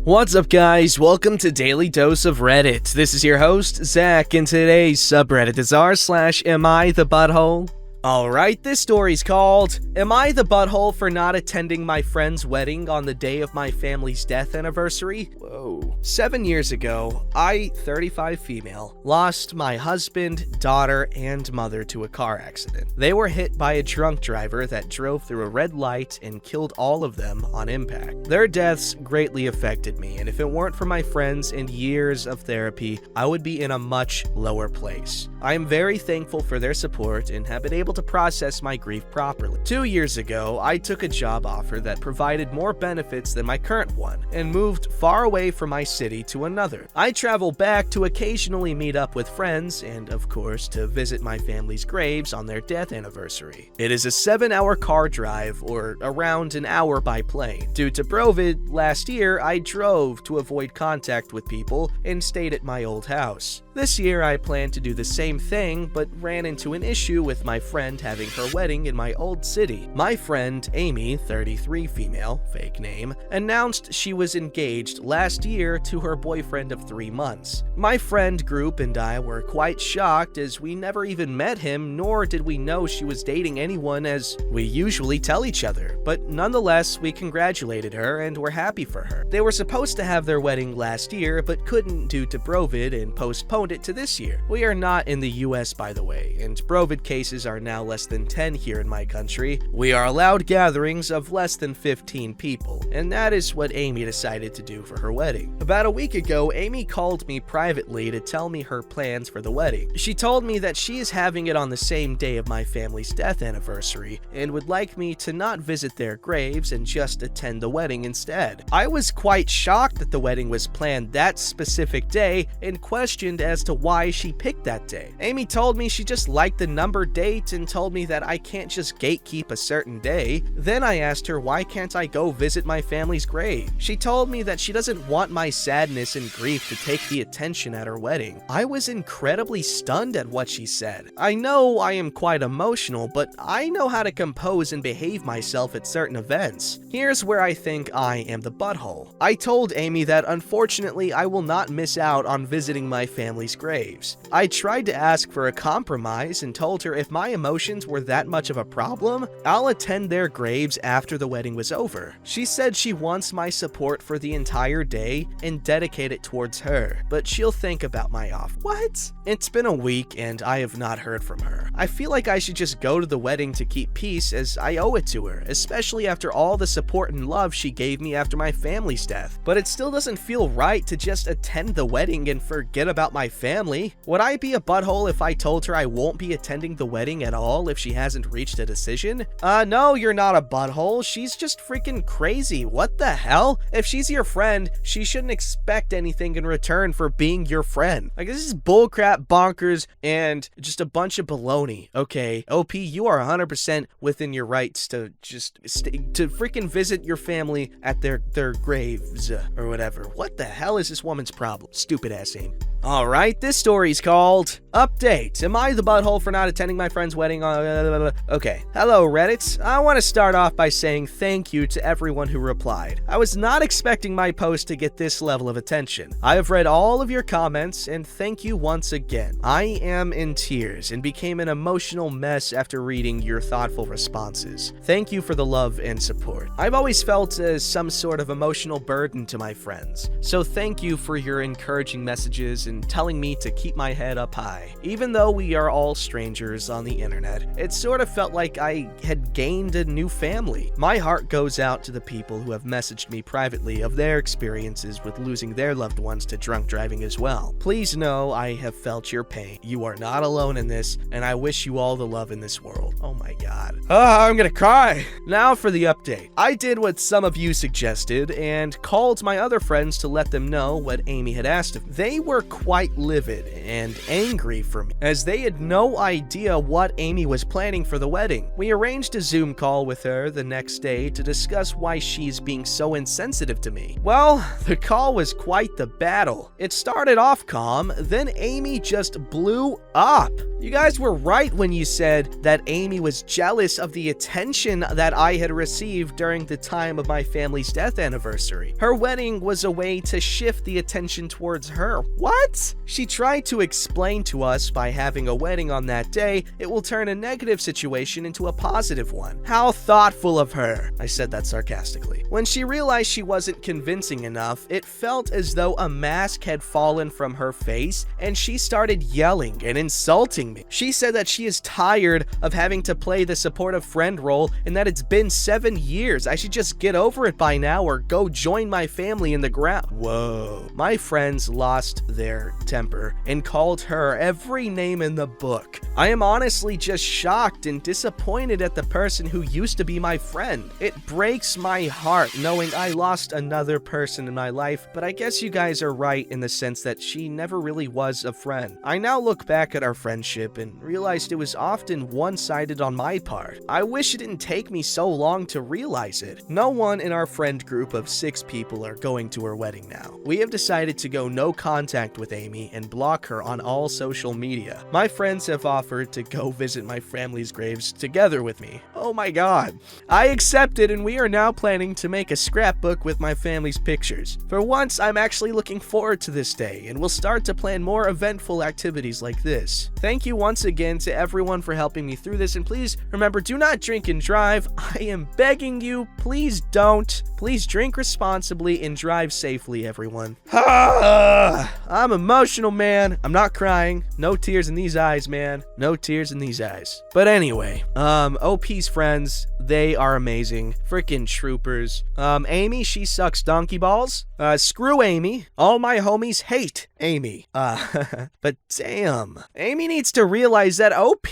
What's up, guys? Welcome to Daily Dose of Reddit. This is your host, Zach, and today's subreddit is r/AmITheButthole. Alright, this story's called, Am I the Butthole for Not Attending My Friend's Wedding on the Day of My Family's Death Anniversary? Whoa. 7 years ago, I, 35 female, lost my husband, daughter, and mother to a car accident. They were hit by a drunk driver that drove through a red light and killed all of them on impact. Their deaths greatly affected me, and if it weren't for my friends and years of therapy, I would be in a much lower place. I am very thankful for their support and have been able to process my grief properly. 2 years ago, I took a job offer that provided more benefits than my current one and moved far away from my city to another. I travel back to occasionally meet up with friends and, of course, to visit my family's graves on their death anniversary. It is a 7-hour car drive or around an hour by plane. Due to COVID, last year I drove to avoid contact with people and stayed at my old house. This year I plan to do the same thing, but ran into an issue with my friend having her wedding in my old city. My friend, Amy, 33 female, fake name, announced she was engaged last year to her boyfriend of 3 months. My friend group and I were quite shocked as we never even met him, nor did we know she was dating anyone as we usually tell each other. But nonetheless, we congratulated her and were happy for her. They were supposed to have their wedding last year, but couldn't due to Brovid and postponed it to this year. We are not in the US, by the way, and Brovid cases are now less than 10 here in my country. We are allowed gatherings of less than 15 people, and that is what Amy decided to do for her wedding. About a week ago, Amy called me privately to tell me her plans for the wedding. She told me that she is having it on the same day of my family's death anniversary and would like me to not visit their graves and just attend the wedding instead. I was quite shocked that the wedding was planned that specific day and questioned as to why she picked that day. Amy told me she just liked the numbered date and told me that I can't just gatekeep a certain day. Then I asked her why can't I go visit my family's grave. She told me that she doesn't want my sadness and grief to take the attention at her wedding. I was incredibly stunned at what she said. I know I am quite emotional, but I know how to compose and behave myself at certain events. Here's where I think I am the butthole. I told Amy that unfortunately I will not miss out on visiting my family's graves. I tried to ask for a compromise and told her if my emotions were that much of a problem, I'll attend their graves after the wedding was over. She said she wants my support for the entire day and dedicate it towards her, but she'll think about my offer. What? It's been a week and I have not heard from her. I feel like I should just go to the wedding to keep peace as I owe it to her, especially after all the support and love she gave me after my family's death. But it still doesn't feel right to just attend the wedding and forget about my family. Would I be a butthole if I told her I won't be attending the wedding at all if she hasn't reached a decision? No, you're not a butthole. She's just freaking crazy. What the hell? If she's your friend, she shouldn't expect anything in return for being your friend. Like, this is bullcrap, bonkers, and just a bunch of baloney. Okay, OP, you are 100% within your rights to just to freaking visit your family at their graves or whatever. What the hell is this woman's problem? Stupid ass Amy. Alright, this story's called Update. Am I the butthole for not attending my friend's wedding? Okay. Hello, Reddit. I want to start off by saying thank you to everyone who replied. I was not expecting my post to get this level of attention. I have read all of your comments, and thank you once again. I am in tears and became an emotional mess after reading your thoughtful responses. Thank you for the love and support. I've always felt as some sort of emotional burden to my friends, so thank you for your encouraging messages and telling me to keep my head up high. Even though we are all strangers on the internet, it sort of felt like I had gained a new family. My heart goes out to the people who have messaged me privately of their experiences with losing their loved ones to drunk driving as well. Please know I have felt your pain. You are not alone in this, and I wish you all the love in this world. Oh my god. I'm gonna cry. Now for the update. I did what some of you suggested and called my other friends to let them know what Amy had asked of me. They were quite livid and angry for me, as they had no idea what Amy was planning for the wedding. We arranged a Zoom call with her the next day to discuss why she's being so insensitive to me. Well, the call was quite the battle. It started off calm, then Amy just blew up. You guys were right when you said that Amy was jealous of the attention that I had received during the time of my family's death anniversary. Her wedding was a way to shift the attention towards her. What? She tried to explain to us by having a wedding on that day, it will turn a negative situation into a positive one. How thoughtful of her. I said that sarcastically. When she realized she wasn't convincing enough, it felt as though a mask had fallen from her face and she started yelling and insulting me. She said that she is tired of having to play the supportive friend role and that it's been 7 years. I should just get over it by now or go join my family in the ground. Whoa. My friends lost their temper and called her every name in the book. I am honestly just shocked and disappointed at the person who used to be my friend. It breaks my heart knowing I lost another person in my life, but I guess you guys are right in the sense that she never really was a friend. I now look back at our friendship and realized it was often one-sided on my part. I wish it didn't take me so long to realize it. No one in our friend group of 6 people are going to her wedding now. We have decided to go no contact with Amy and block her on all social media. My friends have offered to go visit my family's graves together with me. Oh my god. I accepted and we are now planning to make a scrapbook with my family's pictures. For once, I'm actually looking forward to this day and we'll start to plan more eventful activities like this. Thank you once again to everyone for helping me through this, and please remember, do not drink and drive. I am begging you, please don't. Please drink responsibly and drive safely, everyone. I'm emotional, man. I'm not crying. No tears in these eyes, man. No tears in these eyes. But anyway, OP's friends, they are amazing. Freaking troopers. Amy, she sucks donkey balls. Screw Amy. All my homies hate Amy. But damn. Amy needs to realize that OP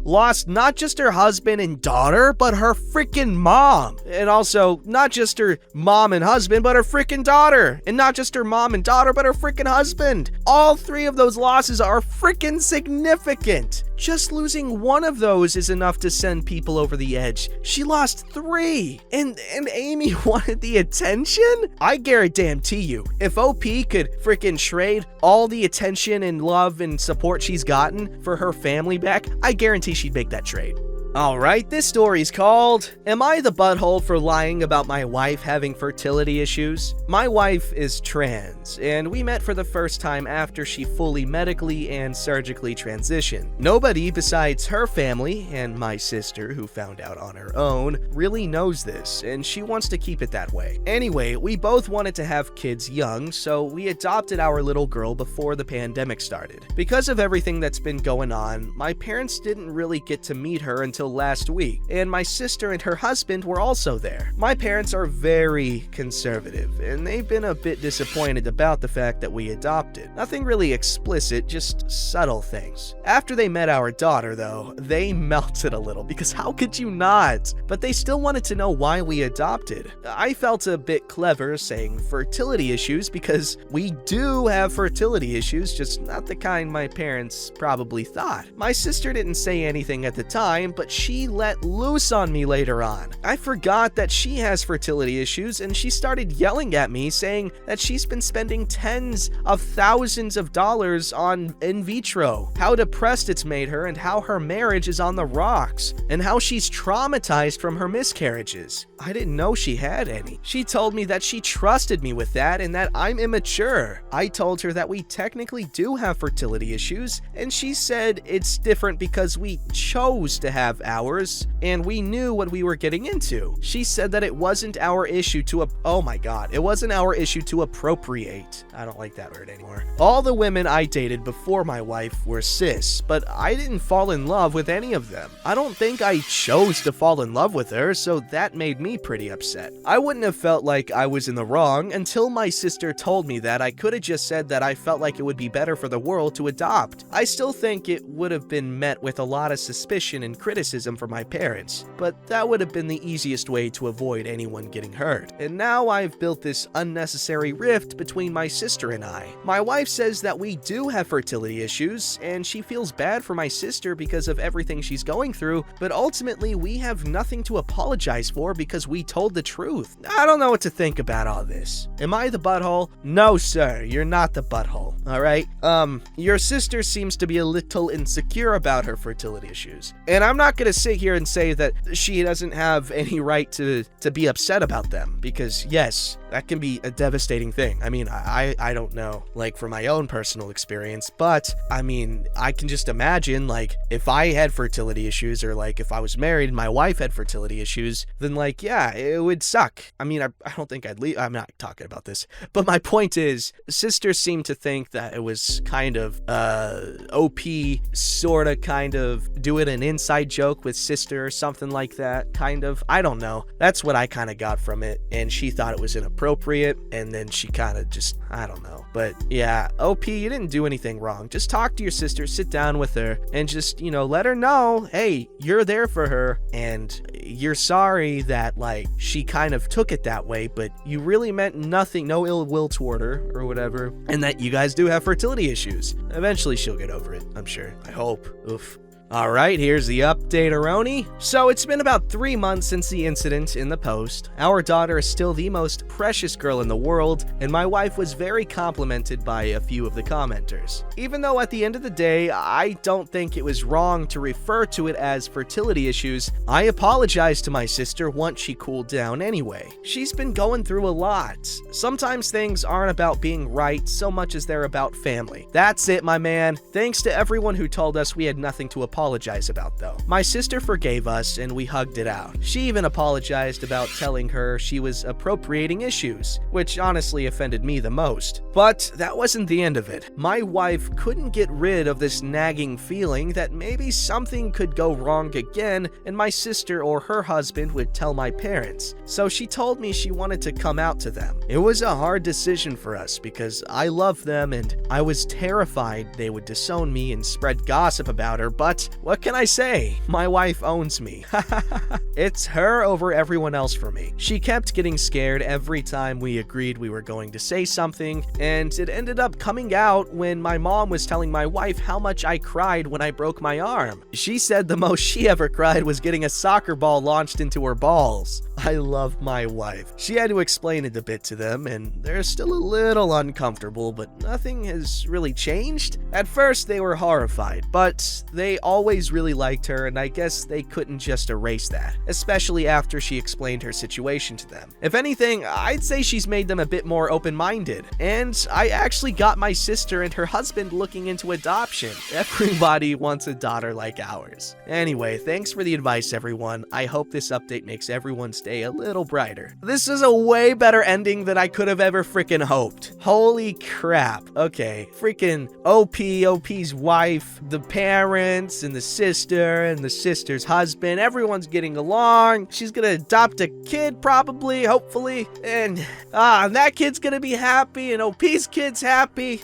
lost not just her husband and daughter, but her freaking mom. And also, not just her mom and husband, but her freaking daughter. And not just her mom and daughter, but her freaking husband. All 3 of those losses are freaking significant. Just losing one of those is enough to send people over the edge. She lost 3. And Amy wanted the attention? I guarantee you, if OP could freaking trade all the attention and love and support she's gotten for her family back, I guarantee she'd make that trade. Alright, this story's called, Am I the Butthole for Lying About My Wife Having Fertility Issues? My wife is trans, and we met for the first time after she fully medically and surgically transitioned. Nobody besides her family, and my sister, who found out on her own, really knows this, and she wants to keep it that way. Anyway, we both wanted to have kids young, so we adopted our little girl before the pandemic started. Because of everything that's been going on, my parents didn't really get to meet her until last week, and my sister and her husband were also there. My parents are very conservative, and they've been a bit disappointed about the fact that we adopted. Nothing really explicit, just subtle things. After they met our daughter, though, they melted a little, because how could you not? But they still wanted to know why we adopted. I felt a bit clever saying fertility issues, because we do have fertility issues, just not the kind my parents probably thought. My sister didn't say anything at the time, but she let loose on me later on. I forgot that she has fertility issues, and she started yelling at me saying that she's been spending tens of thousands of dollars on in vitro, how depressed it's made her, and how her marriage is on the rocks, and how she's traumatized from her miscarriages. I didn't know she had any. She told me that she trusted me with that and that I'm immature. I told her that we technically do have fertility issues, and she said it's different because we chose to have ours and we knew what we were getting into. She said that it wasn't our issue to it wasn't our issue to appropriate. I don't like that word anymore. All the women I dated before my wife were cis, but I didn't fall in love with any of them. I don't think I chose to fall in love with her, so that made me pretty upset. I wouldn't have felt like I was in the wrong until my sister told me that. I could have just said that I felt like it would be better for the world to adopt. I still think it would have been met with a lot of suspicion and criticism criticism from my parents, but that would have been the easiest way to avoid anyone getting hurt. And now I've built this unnecessary rift between my sister and I. My wife says that we do have fertility issues, and she feels bad for my sister because of everything she's going through, but ultimately we have nothing to apologize for because we told the truth. I don't know what to think about all this. Am I the butthole? No, sir, you're not the butthole, alright? Your sister seems to be a little insecure about her fertility issues. And I'm not gonna sit here and say that she doesn't have any right to be upset about them, because yes, that can be a devastating thing. I mean, I don't know, like, from my own personal experience, but I mean, I can just imagine, like, if I had fertility issues, or like if I was married and my wife had fertility issues, then like, yeah, it would suck. I mean, I don't think I'd leave. I'm not talking about this, but my point is, sisters seem to think that it was kind of OP, sort of kind of doing an inside joke with sister or something like that, kind of. I don't know. That's what I kind of got from it, and she thought it was inappropriate, and then she kind of just, I don't know. But yeah, OP, you didn't do anything wrong. Just talk to your sister, sit down with her, and just, you know, let her know, hey, you're there for her, and you're sorry that, like, she kind of took it that way, but you really meant nothing, no ill will toward her, or whatever, and that you guys do have fertility issues. Eventually she'll get over it, I'm sure. I hope. Oof. Alright, here's the update, Aroni. So it's been about 3 months since the incident in the post. Our daughter is still the most precious girl in the world, and my wife was very complimented by a few of the commenters. Even though at the end of the day, I don't think it was wrong to refer to it as fertility issues, I apologized to my sister once she cooled down anyway. She's been going through a lot. Sometimes things aren't about being right so much as they're about family. That's it, my man. Thanks to everyone who told us we had nothing to apologize about, though. My sister forgave us and we hugged it out. She even apologized about telling her she was appropriating issues, which honestly offended me the most. But that wasn't the end of it. My wife couldn't get rid of this nagging feeling that maybe something could go wrong again and my sister or her husband would tell my parents. So she told me she wanted to come out to them. It was a hard decision for us because I love them and I was terrified they would disown me and spread gossip about her, but what can I say? My wife owns me. It's her over everyone else for me. She kept getting scared every time we agreed we were going to say something, and it ended up coming out when my mom was telling my wife how much I cried when I broke my arm. She said the most she ever cried was getting a soccer ball launched into her balls. I love my wife. She had to explain it a bit to them, and they're still a little uncomfortable, but nothing has really changed. At first, they were horrified, but they always really liked her, and I guess they couldn't just erase that, especially after she explained her situation to them. If anything, I'd say she's made them a bit more open-minded, and I actually got my sister and her husband looking into adoption. Everybody wants a daughter like ours. Anyway, thanks for the advice, everyone. I hope this update makes everyone's day a little brighter. This is a way better ending than I could have ever freaking hoped. Holy crap. Okay, freaking OP's wife, the parents, and the sister, and the sister's husband, everyone's getting along. She's gonna adopt a kid, probably, hopefully, and that kid's gonna be happy, and OP's kid's happy.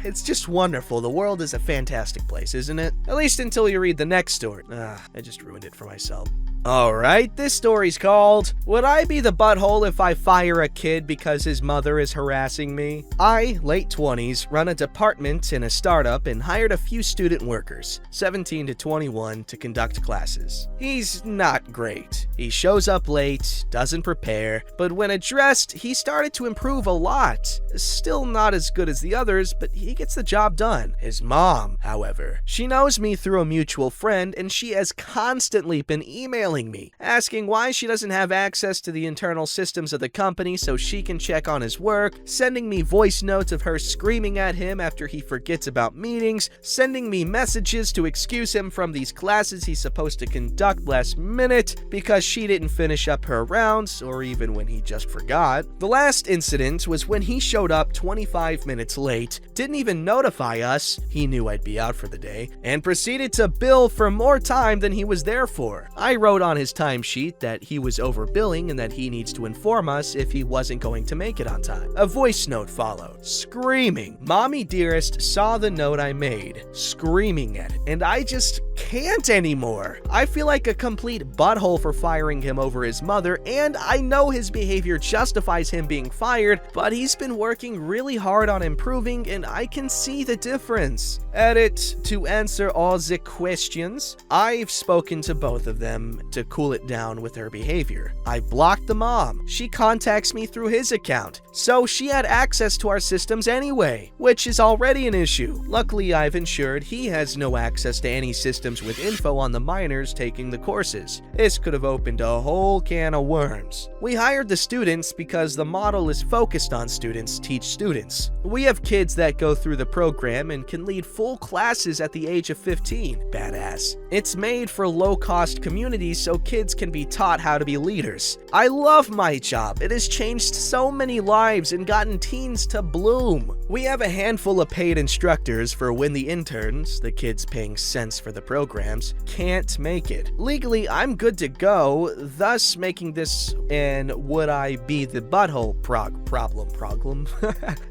It's just wonderful. The world is a fantastic place, isn't it? At least until you read the next story. I just ruined it for myself. Alright, this story's called, Would I Be the Butthole If I Fire a Kid Because His Mother Is Harassing Me? I, late 20s, run a department in a startup and hired a few student workers, 17 to 21, to conduct classes. He's not great. He shows up late, doesn't prepare, but when addressed, he started to improve a lot. Still not as good as the others, but he gets the job done. His mom, however, she knows me through a mutual friend, and she has constantly been emailing me, asking why she doesn't have access to the internal systems of the company so she can check on his work, sending me voice notes of her screaming at him after he forgets about meetings, sending me messages to excuse him from these classes he's supposed to conduct last minute because she didn't finish up her rounds, or even when he just forgot. The last incident was when he showed up 25 minutes late, didn't even notify us, he knew I'd be out for the day, and proceeded to bill for more time than he was there for. I wrote note on his timesheet that he was overbilling and that he needs to inform us if he wasn't going to make it on time. A voice note followed, screaming. Mommy dearest saw the note I made, screaming at it, and I just can't anymore. I feel like a complete butthole for firing him over his mother, and I know his behavior justifies him being fired, but he's been working really hard on improving, and I can see the difference. Edit, to answer all the questions, I've spoken to both of them to cool it down with her behavior. I blocked the mom. She contacts me through his account, so she had access to our systems anyway, which is already an issue. Luckily, I've ensured he has no access to any systems with info on the minors taking the courses. This could have opened a whole can of worms. We hired the students because the model is focused on students teach students. We have kids that go through the program and can lead full classes at the age of 15. Badass. It's made for low-cost communities so kids can be taught how to be leaders. I love my job. It has changed so many lives and gotten teens to bloom. We have a handful of paid instructors for when the interns, the kids paying cents for the programs, can't make it. Legally, I'm good to go, thus making this an would I be the butthole problem.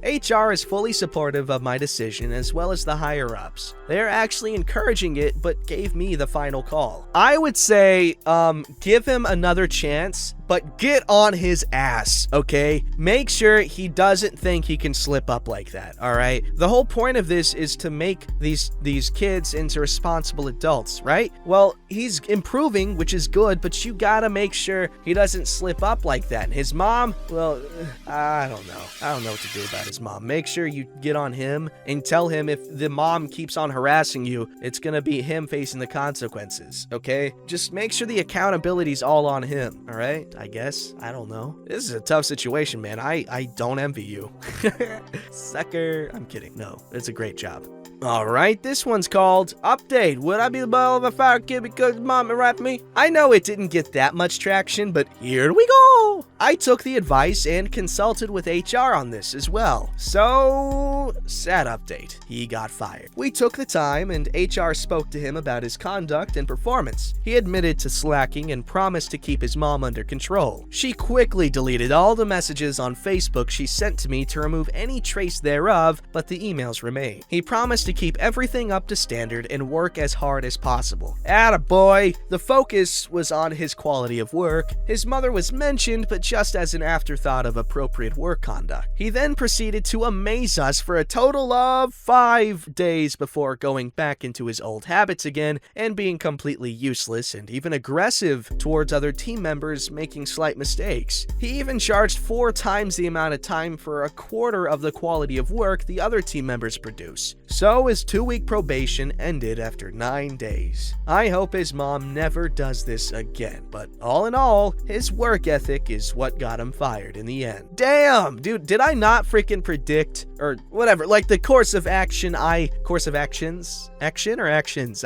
HR is fully supportive of my decision as well as the higher-ups. They're actually encouraging it, but gave me the final call. I would say, give him another chance, but get on his ass, okay? Make sure he doesn't think he can slip up like that, all right? The whole point of this is to make these kids into responsible adults, right? Well, he's improving, which is good, but you gotta make sure he doesn't slip up like that. His mom, well, I don't know. I don't know what to do about his mom. Make sure you get on him and tell him if the mom keeps on harassing you, it's gonna be him facing the consequences, okay? Just make sure the accountability's all on him, all right? I guess. I don't know. This is a tough situation, man. I don't envy you. Sucker. I'm kidding. No, it's a great job. Alright, this one's called Update. Would I be the ball of a fire kid because mom rapped me? I know it didn't get that much traction, but here we go! I took the advice and consulted with HR on this as well. So, sad update. He got fired. We took the time and HR spoke to him about his conduct and performance. He admitted to slacking and promised to keep his mom under control. She quickly deleted all the messages on Facebook she sent to me to remove any trace thereof, but the emails remain. He promised to keep everything up to standard and work as hard as possible. Attaboy! The focus was on his quality of work. His mother was mentioned, but just as an afterthought of appropriate work conduct. He then proceeded to amaze us for a total of 5 days before going back into his old habits again and being completely useless and even aggressive towards other team members making slight mistakes. He even charged 4 times the amount of time for a quarter of the quality of work the other team members produce. So his 2-week probation ended after 9 days. I hope his mom never does this again, but all in all, his work ethic is what got him fired in the end. Damn, dude, did I not freaking predict, or whatever, like the course of actions, I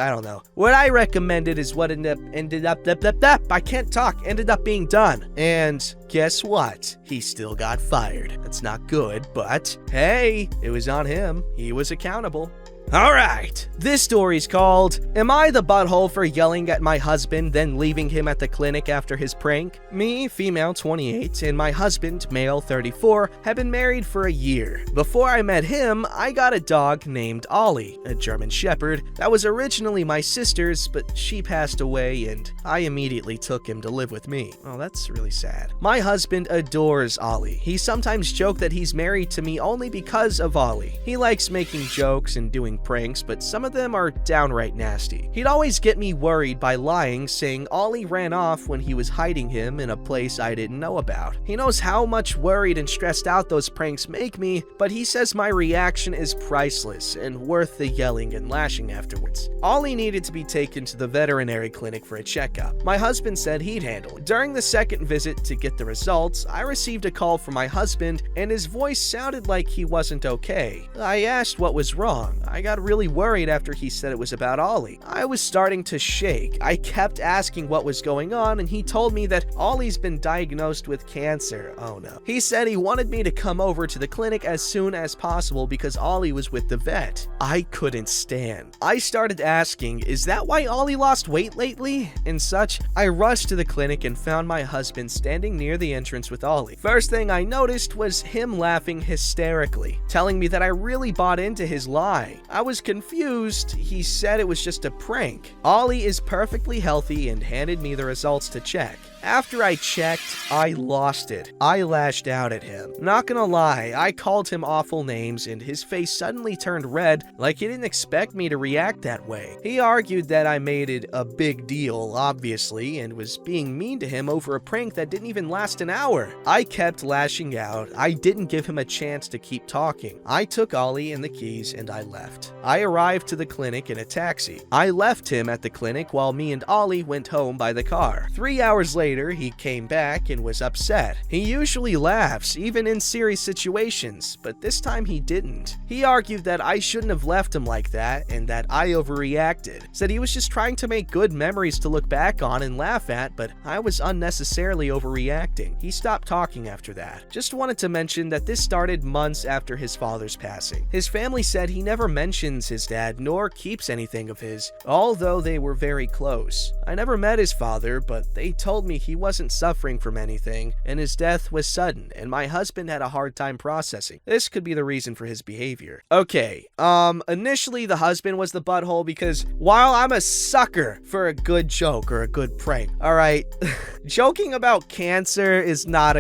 don't know. What I recommended is what ended up being done. And guess what? He still got fired. That's not good, but hey, it was on him. He was accountable. Alright, this story's called, Am I the butthole for yelling at my husband then leaving him at the clinic after his prank? Me, female 28, and my husband, male 34, have been married for a year. Before I met him, I got a dog named Ollie, a German Shepherd, that was originally my sister's, but she passed away and I immediately took him to live with me. Oh, that's really sad. My husband adores Ollie. He sometimes jokes that he's married to me only because of Ollie. He likes making jokes and doing pranks, but some of them are downright nasty. He'd always get me worried by lying, saying Ollie ran off when he was hiding him in a place I didn't know about. He knows how much worried and stressed out those pranks make me, but he says my reaction is priceless and worth the yelling and lashing afterwards. Ollie needed to be taken to the veterinary clinic for a checkup. My husband said he'd handle it. During the second visit to get the results, I received a call from my husband and his voice sounded like he wasn't okay. I asked what was wrong. I got got really worried after he said it was about Ollie. I was starting to shake. I kept asking what was going on, and he told me that Ollie's been diagnosed with cancer. Oh no. He said he wanted me to come over to the clinic as soon as possible because Ollie was with the vet. I couldn't stand. I started asking, is that why Ollie lost weight lately? And such. I rushed to the clinic and found my husband standing near the entrance with Ollie. First thing I noticed was him laughing hysterically, telling me that I really bought into his lie. I was confused. He said it was just a prank. Ollie is perfectly healthy and handed me the results to check. After I checked, I lost it. I lashed out at him. Not gonna lie, I called him awful names and his face suddenly turned red like he didn't expect me to react that way. He argued that I made it a big deal, obviously, and was being mean to him over a prank that didn't even last an hour. I kept lashing out. I didn't give him a chance to keep talking. I took Ollie and the keys and I left. I arrived to the clinic in a taxi. I left him at the clinic while me and Ollie went home by the car. 3 hours later, he came back and was upset. He usually laughs, even in serious situations, but this time he didn't. He argued that I shouldn't have left him like that and that I overreacted. Said he was just trying to make good memories to look back on and laugh at, but I was unnecessarily overreacting. He stopped talking after that. Just wanted to mention that this started months after his father's passing. His family said he never mentions his dad nor keeps anything of his, although they were very close. I never met his father, but they told me he wasn't suffering from anything, and his death was sudden, and my husband had a hard time processing. This could be the reason for his behavior. Okay, initially the husband was the butthole because while I'm a sucker for a good joke or a good prank, alright, joking about cancer is not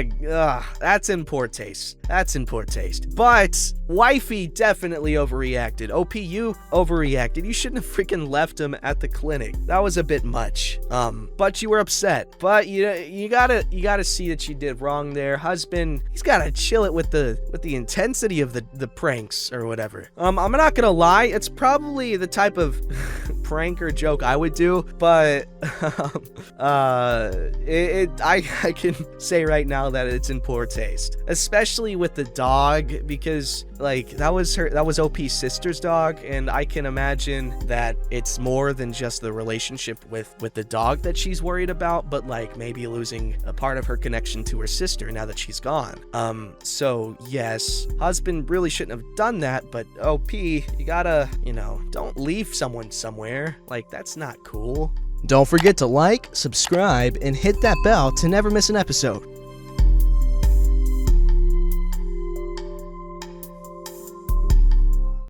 that's in poor taste. That's in poor taste. But wifey definitely overreacted. OP, you overreacted. You shouldn't have freaking left him at the clinic. That was a bit much. But you were upset. But you gotta see that you did wrong there. Husband, he's gotta chill it with the intensity of the pranks or whatever. I'm not gonna lie, it's probably the type of prank or joke I would do, but I can say right now that it's in poor taste, especially with the dog, because like that was OP's sister's dog, and I can imagine that it's more than just the relationship with the dog that she's worried about, but like maybe losing a part of her connection to her sister now that she's gone. So yes, husband really shouldn't have done that, but OP, you gotta, don't leave someone somewhere. Like, that's not cool. Don't forget to like, subscribe, and hit that bell to never miss an episode.